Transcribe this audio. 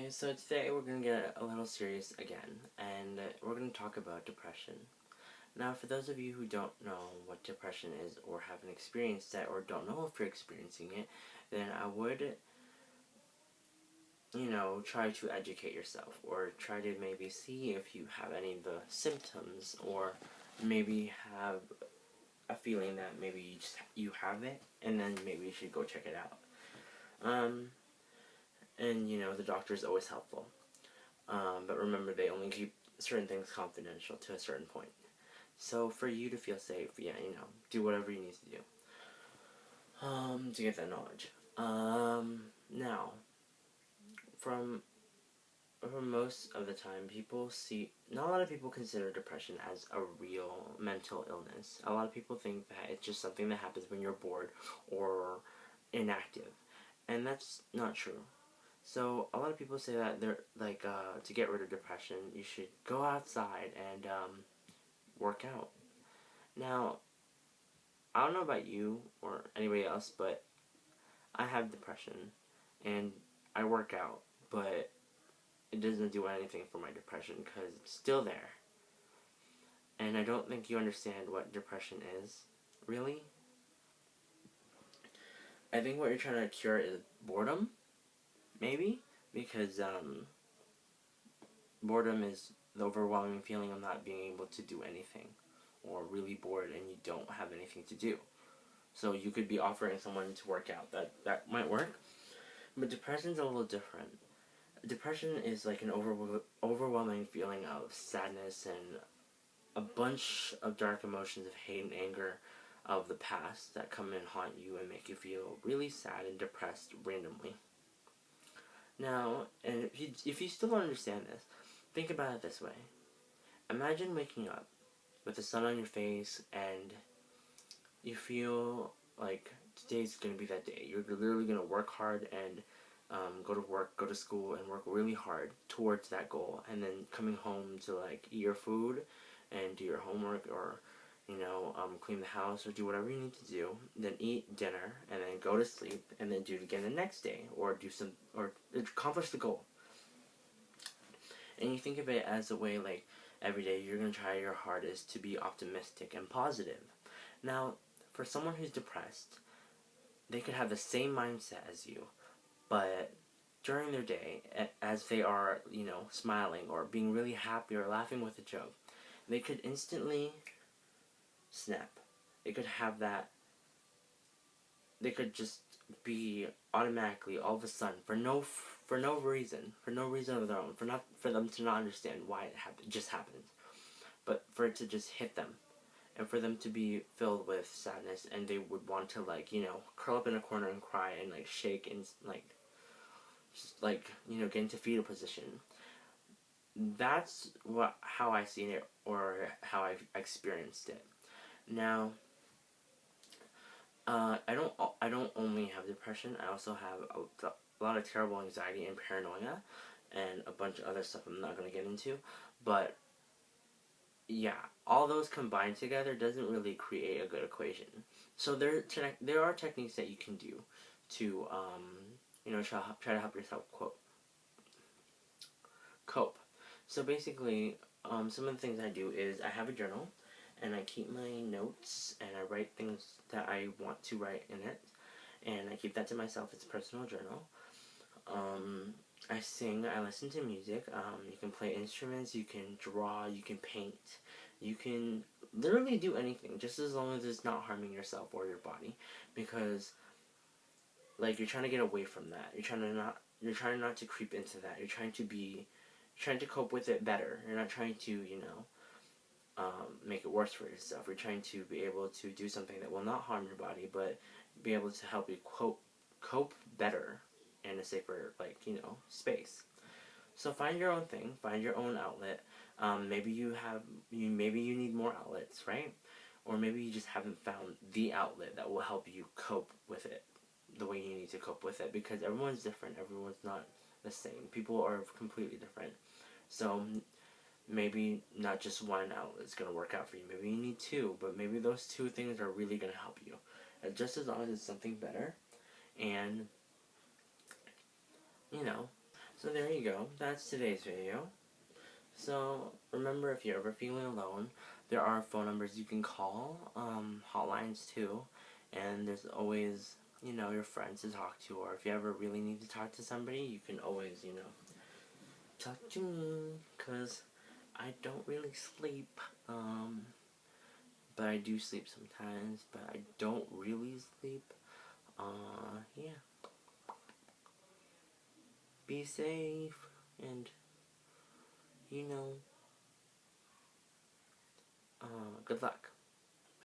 Okay, so today we're going to get a little serious again, and we're going to talk about depression. Now, for those of you who don't know what depression is, or haven't experienced it, or don't know if you're experiencing it, then I would, try to educate yourself, or try to maybe see if you have any of the symptoms, or maybe have a feeling that maybe you have it, and then maybe you should go check it out. And the doctor is always helpful. But remember, they only keep certain things confidential to a certain point. So for you to feel safe, do whatever you need to do to get that knowledge. Now, from most of the time, not a lot of people consider depression as a real mental illness. A lot of people think that it's just something that happens when you're bored or inactive, and that's not true. So a lot of people say that they're like to get rid of depression, you should go outside and work out. Now, I don't know about you or anybody else, but I have depression and I work out, but it doesn't do anything for my depression because it's still there. And I don't think you understand what depression is, really. I think what you're trying to cure is boredom, maybe, because boredom is the overwhelming feeling of not being able to do anything, or really bored and you don't have anything to do. So you could be offering someone to work out. That might work. But depression's a little different. Depression is like an overwhelming feeling of sadness and a bunch of dark emotions of hate and anger of the past that come and haunt you and make you feel really sad and depressed randomly. Now, and if you still don't understand this, think about it this way. Imagine waking up with the sun on your face and you feel like today's going to be that day. You're literally going to work hard and go to work, go to school, and work really hard towards that goal. And then coming home to eat your food and do your homework, or clean the house, or do whatever you need to do. Then eat dinner and then go to sleep and then do it again the next day, or accomplish the goal. And you think of it as a way every day you're going to try your hardest to be optimistic and positive. Now, for someone who's depressed, they could have the same mindset as you, but during their day, as they are, smiling or being really happy or laughing with a joke, they could instantly snap. They could have that. They could just be automatically all of a sudden for no reason of their own, for them to not understand why it just happens, but for it to just hit them, and for them to be filled with sadness, and they would want to curl up in a corner and cry and shake and get into fetal position. That's how I seen it, or how I've experienced it. Now, I don't only have depression. I also have a lot of terrible anxiety and paranoia, and a bunch of other stuff I'm not going to get into. But yeah, all those combined together doesn't really create a good equation. So there are techniques that you can do to try to help yourself cope. So basically, some of the things I do is I have a journal, and I keep my notes, and I write things that I want to write in it, and I keep that to myself. It's a personal journal. I sing, I listen to music, you can play instruments, you can draw, you can paint, you can literally do anything, just as long as it's not harming yourself or your body, because you're trying to get away from that. You're trying not to creep into that. You're trying to cope with it better. You're not trying to, make it worse for yourself. You're trying to be able to do something that will not harm your body, but be able to help you cope better in a safer, space. So find your own thing. Find your own outlet. Maybe you need more outlets, right? Or maybe you just haven't found the outlet that will help you cope with it the way you need to cope with it, because everyone's different. Everyone's not the same. People are completely different. So maybe not just one outlet is going to work out for you. Maybe you need two, but maybe those two things are really going to help you. And just as long as it's something better, and So there you go. That's today's video. So remember, if you're ever feeling alone, there are phone numbers you can call, hotlines too, and there's always, you know, your friends to talk to, or if you ever really need to talk to somebody, you can always, you know, talk to me, because I don't really sleep, but I do sleep sometimes, but I don't really sleep. Yeah. Be safe, and, you know, good luck.